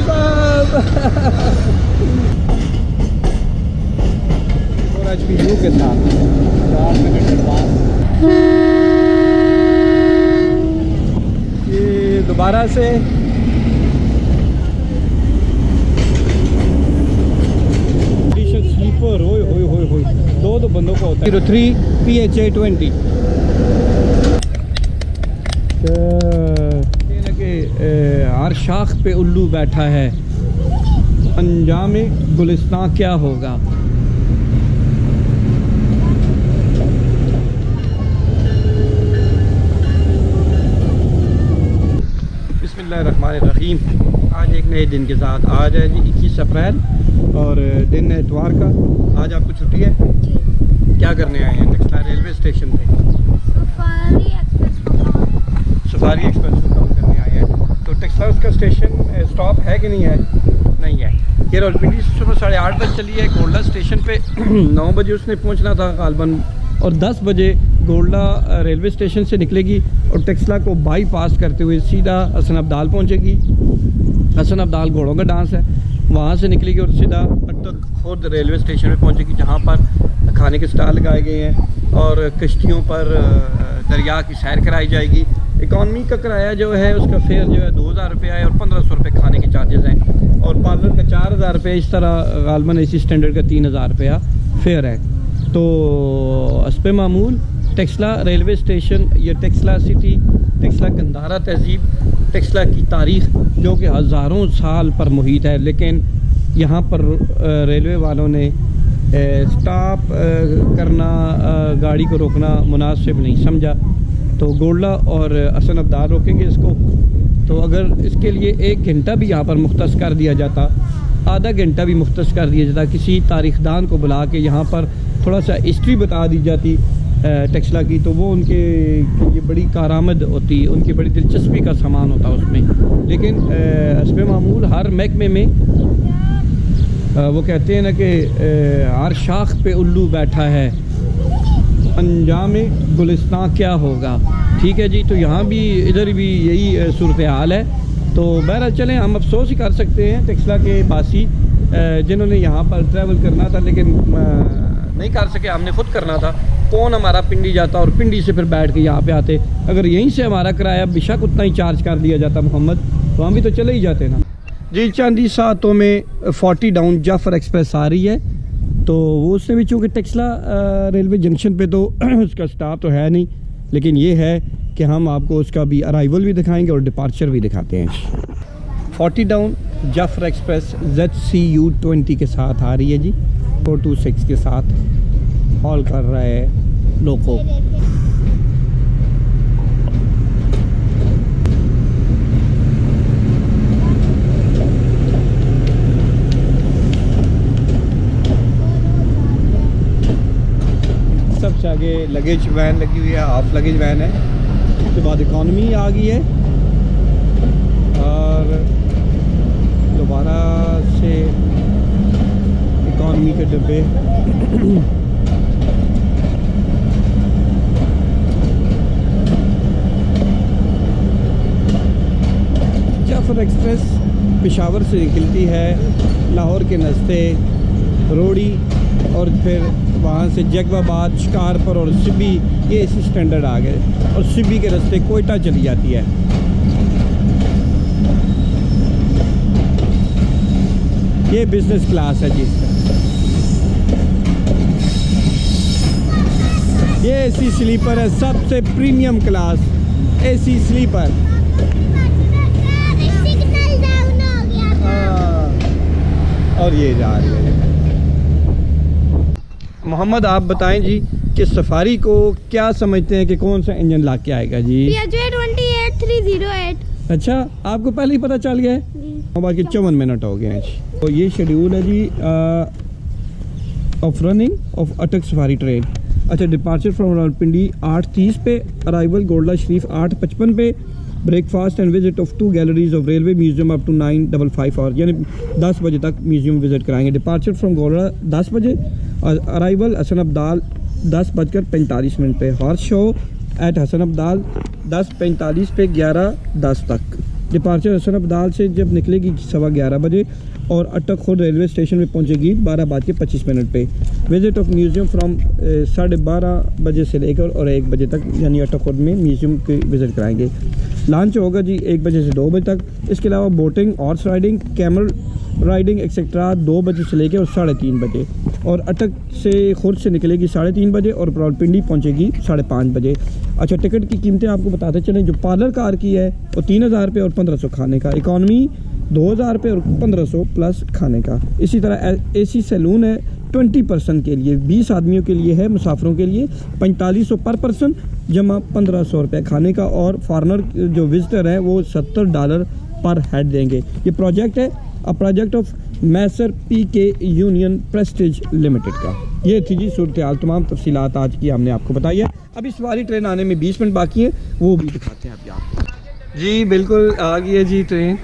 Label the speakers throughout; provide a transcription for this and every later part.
Speaker 1: साहब। और HP you के साथ 4 मिनट एडवांस। ये दोबारा से स्लीपर हो दो बंदों को होता है। 03 PHA 20 हर शाख पे उल्लू बैठा है, अंजामे गुलिस्तां क्या होगा। बिस्मिल्लाहिर्रहमानिर्रहीम। आज एक नए दिन के साथ आज है जी 21 अप्रैल और दिन है इतवार का। आज आपको छुट्टी है? क्या करने आए हैं? टेक्सला रेलवे स्टेशन पे सफारी एक्सप्रेस को काम करने आए हैं। तो टेक्सला उसका स्टेशन स्टॉप है कि नहीं है? नहीं है। ये रावलपिंडी से सुबह 8:30 बजे चली है। गोल्डा स्टेशन पे 9 बजे उसने पहुंचना था गालबन, और 10 बजे गोल्डा रेलवे स्टेशन से निकलेगी और टेक्सला को बाईपास करते हुए सीधा हसन अब्दाल पहुंचेगी। हसन अब्दाल घोड़ों का डांस है, वहाँ से निकलेगी और सीधा तक खुद रेलवे स्टेशन में पहुंचेगी, जहाँ पर खाने के स्टॉल लगाए गए हैं और कश्तियों पर दरिया की सैर कराई जाएगी। इकॉनमी का किराया जो है उसका फेयर जो है 2000 रुपये है और 1500 रुपये खाने के चार्जेस हैं, और पार्लर का 4000 रुपये। इस तरह गालबन AC स्टैंडर्ड का 3000 रुपया फेयर है। तो हस्बे मामूल टेक्सला रेलवे स्टेशन, ये टेक्सला सिटी, टेक्सला गंधारा तहजीब, टेक्सला की तारीख़ जो कि हज़ारों साल पर मुहित है, लेकिन यहाँ पर रेलवे वालों ने स्टॉप करना, गाड़ी को रोकना मुनासिब नहीं समझा। तो गोल्डा और हसन अब्दाल रोकेंगे इसको। तो अगर इसके लिए 1 घंटा भी यहाँ पर मुख्तस कर दिया जाता, आधा घंटा भी मुख्तस कर दिया जाता, किसी तारीखदान को बुला के यहाँ पर थोड़ा सा हिस्ट्री बता दी जाती टेक्सला की, तो वो उनके ये बड़ी कारामद होती, उनकी बड़ी दिलचस्पी का सामान होता उसमें। लेकिन हस्बे मामूल हर महकमे में वो कहते हैं ना कि हर शाख पे उल्लू बैठा है, अंजामे गुलिस्तां क्या होगा। ठीक है जी। तो यहाँ भी इधर भी यही सूरत हाल है। तो बहरहाल चलें, हम अफसोस ही कर सकते हैं टेक्सला के बासी जिन्होंने यहाँ पर ट्रैवल करना था लेकिन नहीं कर सके, हमने खुद करना था। कौन हमारा पिंडी जाता और पिंडी से फिर बैठ के यहाँ पे आते। अगर यहीं से हमारा किराया बेशक उतना ही चार्ज कर दिया जाता मोहम्मद, तो हम भी तो चले ही जाते ना जी। चांदी सातों में 40 डाउन जाफर एक्सप्रेस आ रही है, तो वो उससे भी चूँकि टेक्सला रेलवे जंक्शन पे तो उसका स्टॉप तो है नहीं, लेकिन ये है कि हम आपको उसका भी अराइवल भी दिखाएंगे और डिपार्चर भी दिखाते हैं। 40 डाउन जाफर एक्सप्रेस ZCU 20 के साथ आ रही है जी, 426 के साथ हॉल कर रहा है लोको। सबसे आगे लगेज वैन लगी हुई है, हाफ लगेज वैन है। उसके बाद इकॉनमी आ गई है और दोबारा से इकॉनमी के डब्बे। जाफर एक्सप्रेस पेशावर से निकलती है, लाहौर के नस्ते रोड़ी और फिर वहाँ से जगबाबाद, शिकारपुर और सिब्बी, ये AC स्टैंडर्ड आ गए, और सिब्बी के रास्ते कोयटा चली जाती है। ये बिजनेस क्लास है जी। ये AC स्लीपर है, सबसे प्रीमियम क्लास AC स्लीपर। और ये जा रही है। मोहम्मद आप बताएं जी कि सफारी को क्या समझते हैं कि कौन सा इंजन ला के आएगा जी?
Speaker 2: PHA 28308।
Speaker 1: अच्छा, आपको पहले ही पता चल गया है? बाकी 54 मिनट हो गए हैं जी। तो ये शेड्यूल है जी of running of Attock safari train. अच्छा, डिपार्चर फ्रॉम रावलपिंडी 8:30 पे, अराइवल गोल्डा शरीफ 8:55 पे, breakfast and visit of 2 galleries of railway museum up to 9:55 hour, यानी 10 बजे तक म्यूजियम विजिट कराएंगे। डिपार्चर फ्रॉम गोल्डा 10 बजे और अराइवल हसन अब्दाल 10:45 पे। Horse show at Hasan Abdal 10:45 पे 11:10 तक। डिपार्चर हसन अब्दाल से जब निकलेगी 11:15 बजे और अटक खुर्द रेलवे स्टेशन में पहुंचेगी 12:25 पे। विजिट ऑफ म्यूज़ियम फ्रॉम 12:30 बजे से लेकर और 1 बजे तक, यानी अटक खुर्द में म्यूज़ियम की विज़िट कराएंगे। लंच होगा जी 1 बजे से 2 बजे तक। इसके अलावा boating, horse riding, camel riding etcetera 2 बजे से लेकर और 3:30 बजे। और अटक से खुर्द से निकलेगी 3:30 बजे और रावलपिंडी पहुंचेगी 5:30 बजे। अच्छा, टिकट की कीमतें आपको बताते चलें। जो पार्लर कार की है वो 3000 रुपये और 1500 खाने का। इकॉनमी 2000 रुपये और 1500 प्लस खाने का। इसी तरह एसी सैलून है 20% के लिए, 20 आदमियों के लिए है। मुसाफिरों के लिए 4500 पर पर्सन जमा 1500 रुपये खाने का। और फॉरनर जो विजिटर हैं वो $70 पर हेड देंगे। ये प्रोजेक्ट है project of masher PK union Prestige limited का। ये थी जी सूरत हाल। तमाम तफसीलात आज की हमने आपको बताई है। अभी सवारी ट्रेन आने में 20 मिनट बाकी है, वो भी दिखाते हैं अभी आपको। जी बिल्कुल आ गई है जी ट्रेन।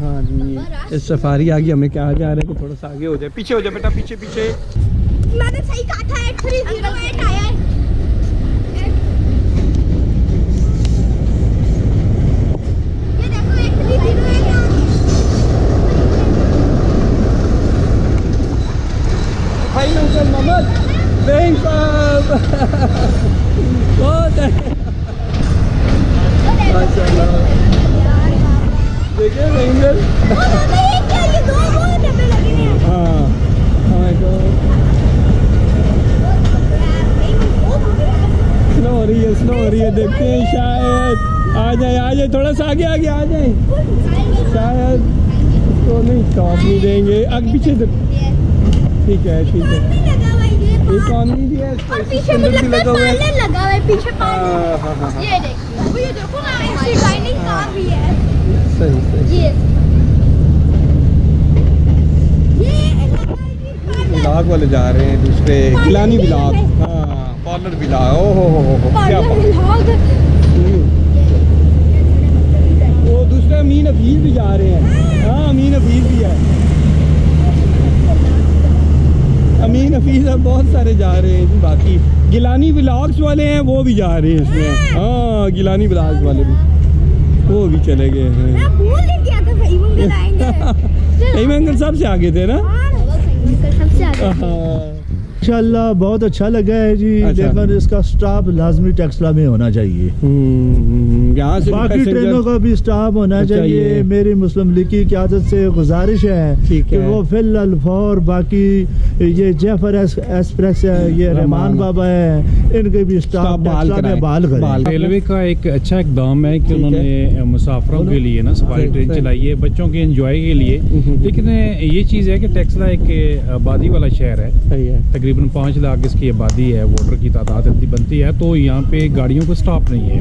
Speaker 1: हाँ जी, इस सफारी आ गई। हमें क्या जा रहे हैं कि थोड़ा सा आगे हो जाए। पीछे हो जाए बेटा, पीछे पीछे।
Speaker 2: मैंने सही कहा था 8308 आया है। ये देखो 8308 आ गई।
Speaker 1: भाई अंकल मोहम्मद बेंग साहब बहुत है माशाल्लाह। देखिए रेंजर।
Speaker 2: ये क्या, ये दो डब्बे लगे हैं।
Speaker 1: हाँ हाँ, तो स्लो हो रही है, स्लो हो रही है। देखते हैं शायद आ जाए थोड़ा सा आगे आ जाए। शायद तो नहीं, स्टॉप नहीं देंगे। आगे पीछे ठीक है इकॉनमी भी है,
Speaker 2: और पीछे मुझे
Speaker 1: भी लगा हुआ है।
Speaker 2: लगा हुआ है पीछे पानी।
Speaker 1: हाँ।
Speaker 2: ये देखिए, ये देखो ना, ऐसी डाइनिंग कार भी है।
Speaker 1: सही
Speaker 2: ये
Speaker 1: ब्लॉग वाले जा रहे हैं दूसरे, गिलानी ब्लॉग। हाँ पार्लर ब्लॉग। ओहो क्या बात। वो दूसरे अमीन हफीज भी जा रहे हैं। हाँ अमीन हफीज भी है। अमीन हफीज अब बहुत सारे जा रहे हैं जी। बाकी गिलानी ब्लॉग्स वाले हैं वो भी जा रहे हैं इसमें। हाँ गिलानी ब्लॉग्स वाले भी वो भी चले गए हैं।
Speaker 2: मैं भूल ही गया था भाई, वो आएंगे।
Speaker 1: अंकल सबसे आगे थे ना।
Speaker 2: सबसे आगे।
Speaker 1: हाँ
Speaker 3: इंशाल्लाह बहुत अच्छा लगा है जी।
Speaker 1: अच्छा।
Speaker 3: लेकिन इसका स्टाफ लाजमी टेक्सला में होना चाहिए।
Speaker 1: यहाँ से
Speaker 3: बाकी ट्रेनों का भी स्टाफ होना चाहिए। मेरी मुस्लिम लीग की क़यादत से गुजारिश है कि वो फिल अल्फौर बाकी ये जफर एक्सप्रेस है, ये रहमान बाबा है, इनके भी स्टाफ टेक्सला में बहाल करें।
Speaker 4: रेलवे का एक अच्छा इकदाम है कि उन्होंने मुसाफरों के लिए ना सफारी ट्रेन चलाई है, बच्चों के एंजॉय के लिए। लेकिन ये चीज़ है कि टेक्सला एक आबादी वाला शहर है, तकरीबन 5 लाख इसकी आबादी है, वोटर की तादाद इतनी बनती है, तो यहाँ पे गाड़ियों को स्टॉप नहीं है।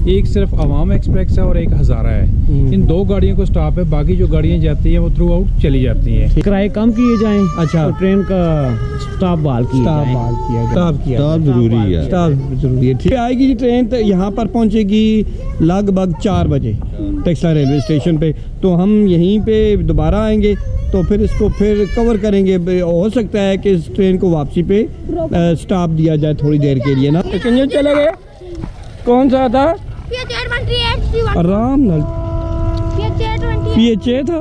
Speaker 4: एक सिर्फ अवाम एक्सप्रेस है और एक हज़ारा है। इन 2 गाड़ियों को स्टॉप है, बाकी जो गाड़ियाँ जाती हैं वो थ्रू आउट चली जाती हैं।
Speaker 5: किराए कम किए जाएं।
Speaker 1: अच्छा,
Speaker 5: और ट्रेन का स्टॉप बहाल किया जाए।
Speaker 1: स्टाफ जरूरी है। स्टाफ जरूरी है। ठीक आएगी जी ट्रेन तो यहाँ पर पहुँचेगी लगभग 4 बजे टेक्सला रेलवे स्टेशन पे। तो हम यहीं पे दोबारा आएंगे तो फिर इसको फिर कवर करेंगे। हो सकता है कि इस ट्रेन को वापसी पे स्टॉप दिया जाए थोड़ी देर के लिए ना। कितने चले गए? कौन सा था? आराम नाल PHA था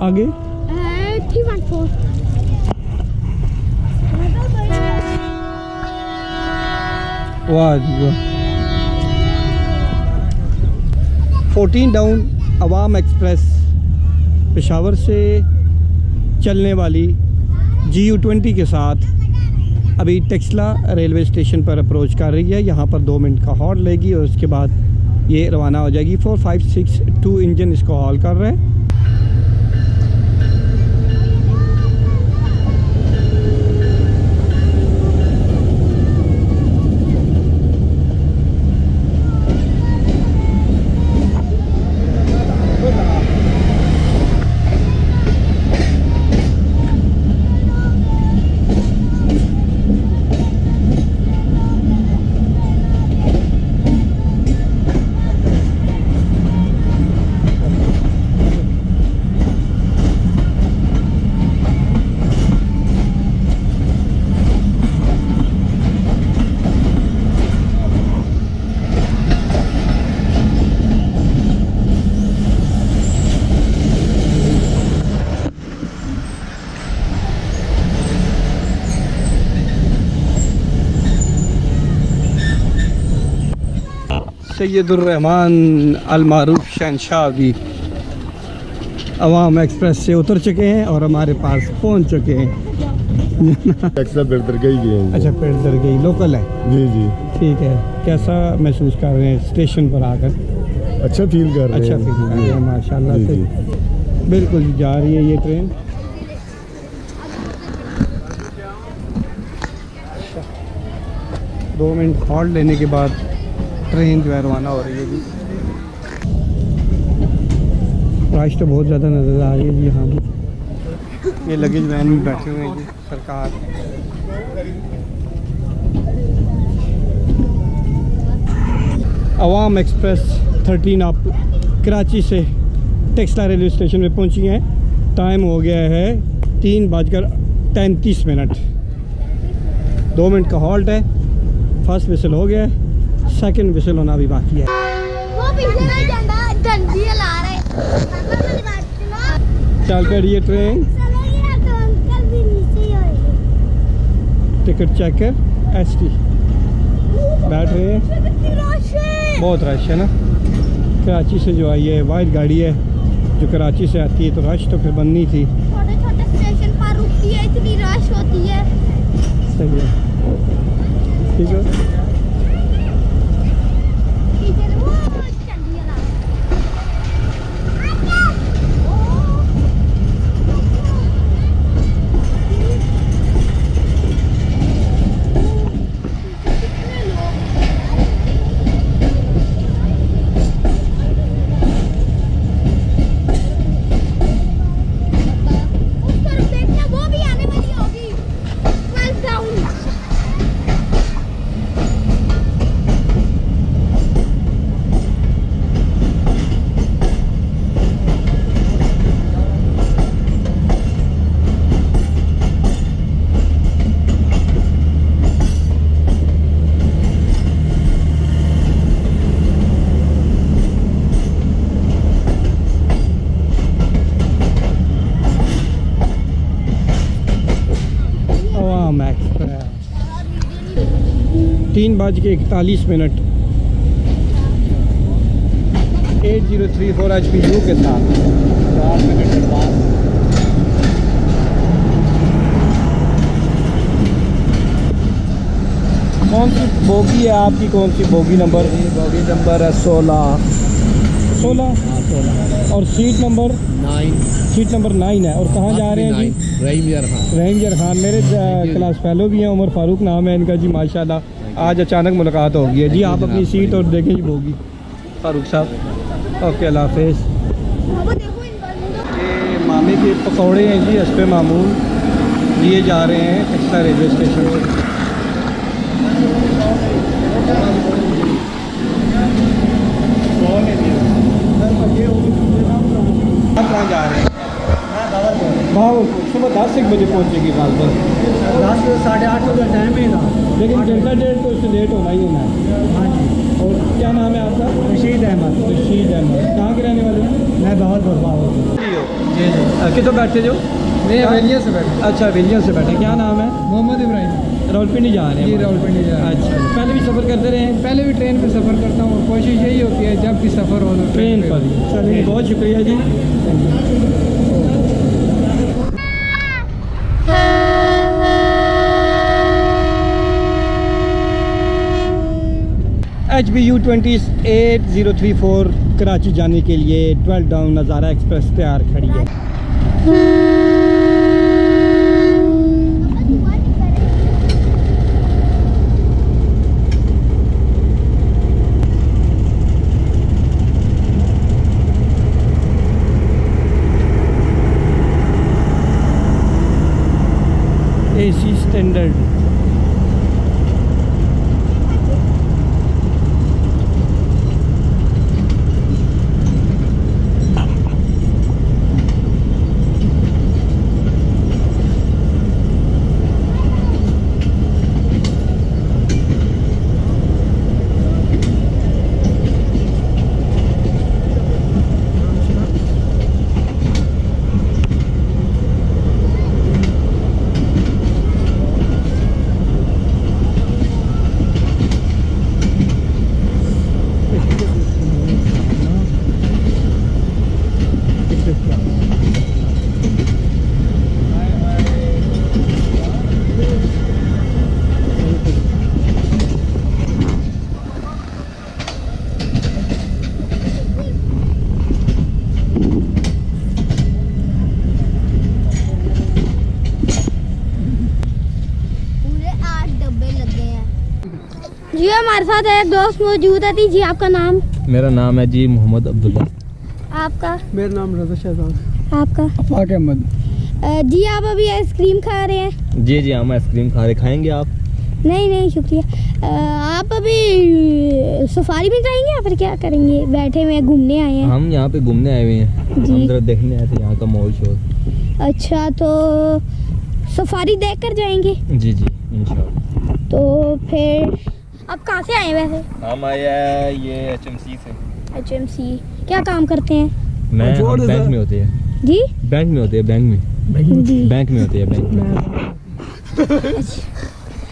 Speaker 1: आगे।
Speaker 2: 314।
Speaker 1: वाह जी वाह। 14 डाउन अवाम एक्सप्रेस पेशावर से चलने वाली GU20 के साथ अभी टेक्सला रेलवे स्टेशन पर अप्रोच कर रही है। यहाँ पर 2 मिनट का हॉल्ट लेगी और उसके बाद ये रवाना हो जाएगी। 4562 इंजन इसको हॉल कर रहे हैं। सैयदुर्रहमान अल मारूफ शहनशाह भी अवाम एक्सप्रेस से उतर चुके हैं और हमारे पास पहुंच चुके हैं।
Speaker 6: एक्स्ट्रा बेहतर गई गए हैं।
Speaker 1: अच्छा, पेड़ दर गई लोकल है।
Speaker 6: जी जी,
Speaker 1: ठीक है, कैसा महसूस कर रहे हैं स्टेशन पर आकर?
Speaker 6: अच्छा फील कर रहे हैं।
Speaker 1: अच्छा फील कर रहे हैं माशाल्लाह
Speaker 6: जी,
Speaker 1: से।
Speaker 6: जी।
Speaker 1: बिल्कुल जा रही है ये ट्रेन। 2 मिनट हॉल्ट लेने के बाद ट्रेन जो है रवाना हो रही है जी। रश तो बहुत ज़्यादा नज़र आ रही है जी यहाँ भी। ये लगेज वैन में बैठे हुए हैं जी सरकार। अवाम एक्सप्रेस 13 आप कराची से टेक्सला रेलवे स्टेशन में पहुंची हैं। टाइम हो गया है 3:35। 2 मिनट का हॉल्ट है। फर्स्ट विसल हो गया है, सेकंड विसल होना भी बाकी है।
Speaker 2: वो पीछे में झंडा डंडी ला रहे
Speaker 1: चल पड़ी है ट्रेन।
Speaker 2: चलेगी तो अंकल भी नीचे ही होंगे।
Speaker 1: टिकट चेक कर एसटी बैठ रहे हैं। बहुत रश है ना। कराची से जो आई है वाइट गाड़ी है जो कराची से आती है, तो रश तो फिर बननी थी।
Speaker 2: छोटे छोटे स्टेशन पर रुकती है, इतनी रश होती है।
Speaker 1: सही है, ठीक है।
Speaker 2: पीछे वो झंडी ला
Speaker 1: अवाम एक्सप्रेस 3:41 8034 HPU के साथ 4 मिनट के बाद कौन सी बोगी है आपकी? कौन सी बोगी नंबर?
Speaker 5: बोगी नंबर है 16।
Speaker 1: 16 और सीट नंबर 9 है। और कहाँ जा रहे हैं जी? रहीम खान मेरे क्लास फेलो भी हैं। उमर फारूक नाम है इनका जी। माशाल्लाह आज अचानक मुलाकात हो गई है जी। आप अपनी सीट और देखें जी बोगी फारूक साहब। ओके, अल्लाह हाफिज़।
Speaker 2: वो देखो इन बंदों
Speaker 1: ये मामे के पकौड़े हैं जी हस्बे मामूल लिए जा रहे हैं टेक्सला रेलवे स्टेशन से। आप कहाँ जा रहे हैं? भावलपुर। सुबह 10 बजे पहुँचेगी भावलपुर।
Speaker 5: 10 से 8:30 का टाइम है ना।
Speaker 1: लेकिन घंटा डेढ़ तो उससे लेट होना ही होना है।
Speaker 5: हाँ जी।
Speaker 1: और क्या नाम है आपका?
Speaker 5: रशीद अहमद।
Speaker 1: रशीद अहमद। कहाँ के रहने वाले हैं?
Speaker 5: मैं भावलपुर।
Speaker 1: जी जी। कितों बैठे जो?
Speaker 5: मैं अवेलिया से बैठा।
Speaker 1: अच्छा, वेलिया से बैठे। क्या नाम है?
Speaker 5: मोहम्मद इब्राहिम।
Speaker 1: रावलपिंडी जा रहे हैं?
Speaker 5: जी, रावलपिंडी जा रहे हैं।
Speaker 1: अच्छा, पहले भी सफ़र करते रहे हैं?
Speaker 5: पहले भी ट्रेन पे सफ़र करता हूँ। कोशिश यही होती है जब भी सफ़र हो तो
Speaker 1: ट्रेन पर। चलिए, बहुत शुक्रिया जी। HBU 28034 कराची जाने के लिए 12 डाउन नज़ारा एक्सप्रेस तैयार खड़ी है। AC standard.
Speaker 2: हमारे साथ एक दोस्त मौजूद है। जी आपका नाम?
Speaker 7: मेरा नाम है जी मोहम्मद अब्दुल्ला।
Speaker 2: आपका?
Speaker 5: मेरा नाम रजा शहजाद।
Speaker 2: आपका?
Speaker 5: अफाक अहमद।
Speaker 2: जी आप अभी आइसक्रीम खा रहे हैं?
Speaker 7: जी जी हम आइसक्रीम खा रहे, खाएंगे आप?
Speaker 2: नहीं नहीं शुक्रिया। आप अभी सफारी में जाएंगे या फिर क्या करेंगे? बैठे हुए हैं, घूमने आए हैं?
Speaker 7: हम यहाँ पे घूमने आए हुए हैं,
Speaker 2: जी।
Speaker 7: हम जरा देखने आए थे यहाँ का माहौल शोर।
Speaker 2: अच्छा तो सफारी देख कर जाएंगे?
Speaker 7: जी जी इंशाल्लाह।
Speaker 2: तो फिर आप कहाँ से आए हैं वैसे?
Speaker 7: हम आए हैं ये HMC से।
Speaker 2: HMC क्या काम करते हैं?
Speaker 7: मैं हम बैंक में होते हैं।
Speaker 2: जी
Speaker 7: बैंक में होते हैं, बैंक में।
Speaker 2: जी
Speaker 7: बैंक में होते हैं, बैंक में।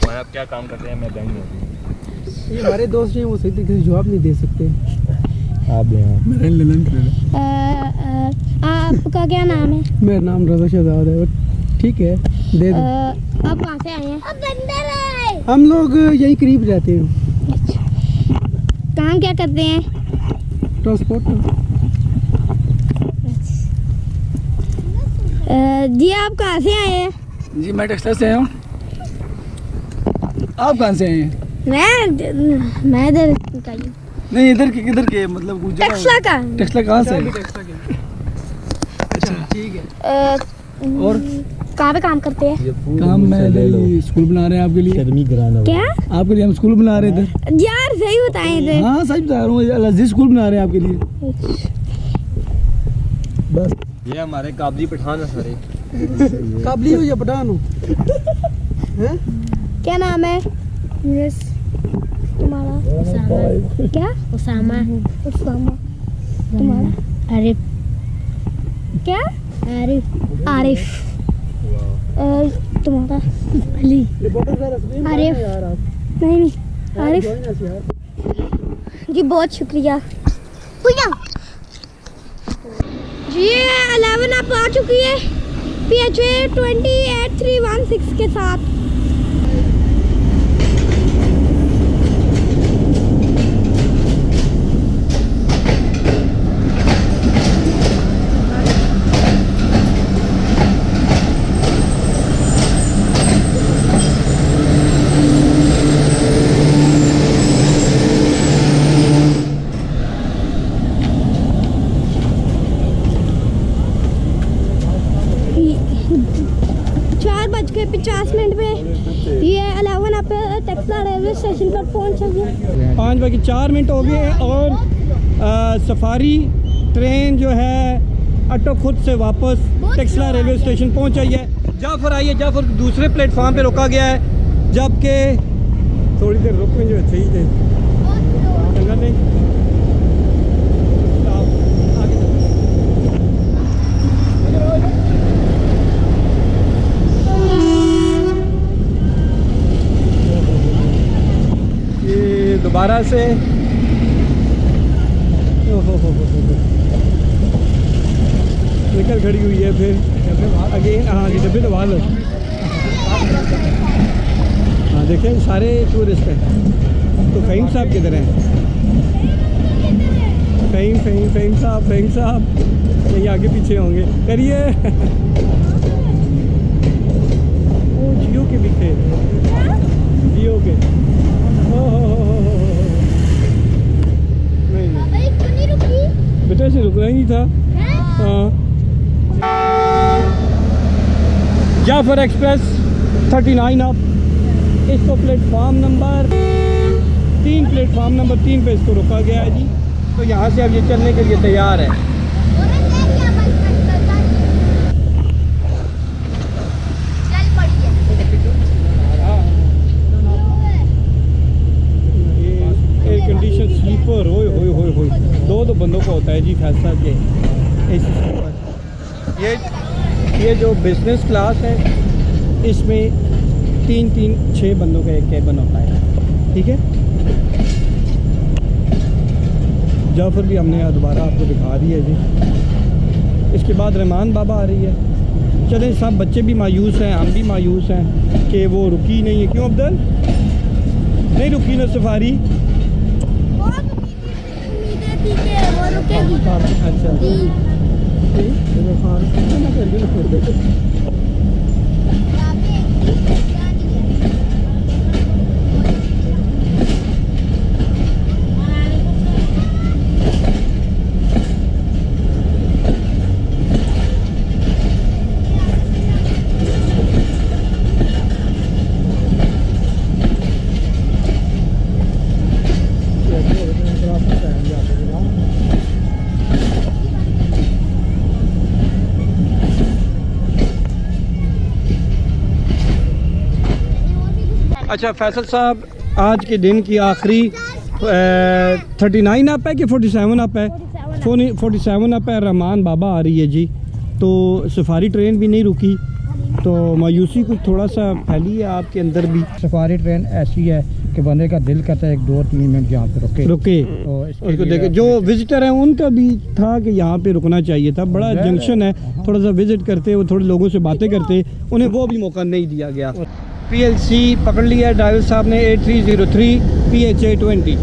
Speaker 7: और आप क्या काम करते हैं? मैं बैंक में होती हूँ।
Speaker 5: ये हमारे दोस्त हैं, वो सही तरीके से जवाब नहीं दे सकते।
Speaker 7: आप यहाँ
Speaker 5: मेरा ललन।
Speaker 2: आपका क्या नाम है?
Speaker 5: मेरा नाम रजा शहजाद है। ठीक है दे दो।
Speaker 2: आप कहाँ से आए हैं?
Speaker 5: हम लोग यहीं करीब रहते हैं।
Speaker 2: काम क्या करते हैं?
Speaker 5: ट्रांसपोर्ट।
Speaker 2: जी आप कहाँ से आए हैं?
Speaker 5: जी मैं टेक्सटाइल से आया हूँ। आप कहाँ से आए हैं?
Speaker 2: मैं इधर का ही हूँ।
Speaker 5: नहीं इधर के किधर के मतलब कुछ
Speaker 2: टेक्सला का।
Speaker 5: टेक्सला कहाँ से? अच्छा ठीक है। और
Speaker 2: कहाँ पे काम करते हैं?
Speaker 5: काम में इधर स्कूल बना रहे हैं आपके लिए।
Speaker 2: क्या?
Speaker 5: आपके लिए हम स्कूल बना रहे थे।
Speaker 2: यार सही बताएं इधर।
Speaker 5: हाँ सच बता रहा हूँ, अलजीज स्कूल बना रहे हैं आपके लिए। बस
Speaker 7: ये हमारे काबली पठान है सारे।
Speaker 5: काबली हो या पठान हो?
Speaker 2: क्या नाम है? यस तुम्हारा? उसामा। क्या? उसामा। उसामा। तुम्हारा? आरिफ। क्या? आरिफ। आरिफ। तुम्हारा? अली। आरिफ। नहीं नहीं आरिफ। जी बहुत शुक्रिया। जी 11 आप आ चुकी है PHA 28316 के साथ। ये 11 आप टेक्सला रेलवे स्टेशन पर पहुंच गए।
Speaker 1: 5:04 हो गए और सफारी ट्रेन जो है अटो खुद से वापस टेक्सला रेलवे स्टेशन पहुंच गई है। जाफर आइए, जाफर दूसरे प्लेटफॉर्म पे रोका गया है, जबकि थोड़ी देर रुक जो सही थे। नहीं दोबारा से निकल खड़ी हुई है फिर अगेन। हाँ जी डब्बे तो बाहर। हाँ देखिए सारे टूरिस्ट हैं। तो फ़हीम साहब किधर हैं? फ़हीम साहब यही आगे पीछे होंगे। करिए। वो जियो के भी थे, जियो के। बेटा से रुकना ही नहीं था। हाँ जाफर एक्सप्रेस 39 अब इसको प्लेटफॉर्म नंबर 3 पे इसको रोका गया है जी। तो यहाँ से अब ये चलने के लिए तैयार है। एयर कंडीशन स्लीपर हो दो बंदों का होता है जी फैसला के एसी स्लीपर। ये जो बिजनेस क्लास है इसमें 6 बंदों का एक केबिन होता है। ठीक है, जाफर भी हमने दोबारा आपको दिखा दी है जी। इसके बाद रहमान बाबा आ रही है। चलें सब बच्चे भी मायूस हैं, हम भी मायूस हैं कि वो रुकी नहीं है। क्यों अब्दुल नहीं रुकी ना सफारी? अच्छा अच्छा फैसल साहब, आज के दिन की आखिरी 39 अप है कि 47 अप है? 47 अप है। रहमान बाबा आ रही है जी, तो सफारी ट्रेन भी नहीं रुकी, तो मायूसी कुछ थोड़ा सा फैली है आपके अंदर भी।
Speaker 5: सफारी ट्रेन ऐसी है कि बंदे का दिल करता है 1-2-3 मिनट यहाँ पे रुके
Speaker 1: तो
Speaker 5: इसके
Speaker 1: उसको
Speaker 5: लिए
Speaker 1: देखे। जो विजिटर हैं उनका भी था कि यहाँ पे रुकना चाहिए था, बड़ा जंक्शन है, थोड़ा सा विजिट करते, वो थोड़े लोगों से बातें करते, उन्हें वो भी मौका नहीं दिया गया। PLC पकड़ लिया ड्राइवर साहब ने 8303 PHA 20।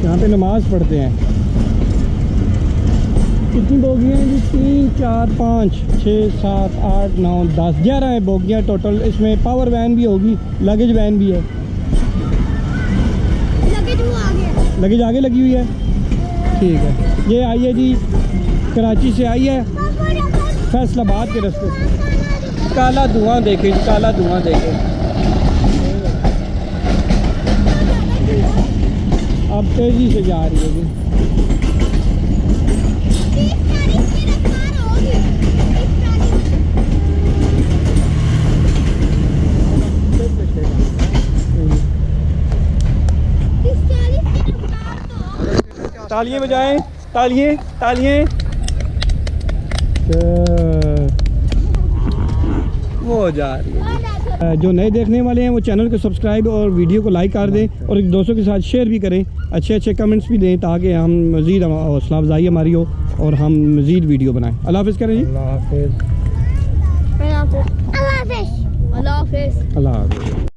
Speaker 1: यहाँ पे नमाज पढ़ते हैं। कितनी बोगियाँ हैं जी? 3 4 5 6 7 8 9 10 11 है बोगियाँ टोटल। इसमें पावर वैन भी होगी, लगेज वैन भी है। लगेज आगे लगी हुई है, ठीक है। ये आई है जी, कराची से आई है, फैसलाबाद के रास्ते से। काला धुआं देखें, काला धुआं देखें। अब तेज़ी से जा रही है जी। तालियां बजाएं, तालियां तालियां। वो जा रही है। जो नए देखने वाले हैं वो चैनल को सब्सक्राइब और वीडियो को लाइक कर दें और दोस्तों के साथ शेयर भी करें, अच्छे अच्छे कमेंट्स भी दें, ताकि हम मज़ीद हौसला अफजाई हमारी हो और हम मज़ीद वीडियो बनाएं। अल्लाह हाफ़िज़ करें जी।
Speaker 5: अल्लाह हाफिज़।
Speaker 2: अल्लाह हाफिज़।
Speaker 1: अल्लाह हाफ़िज़।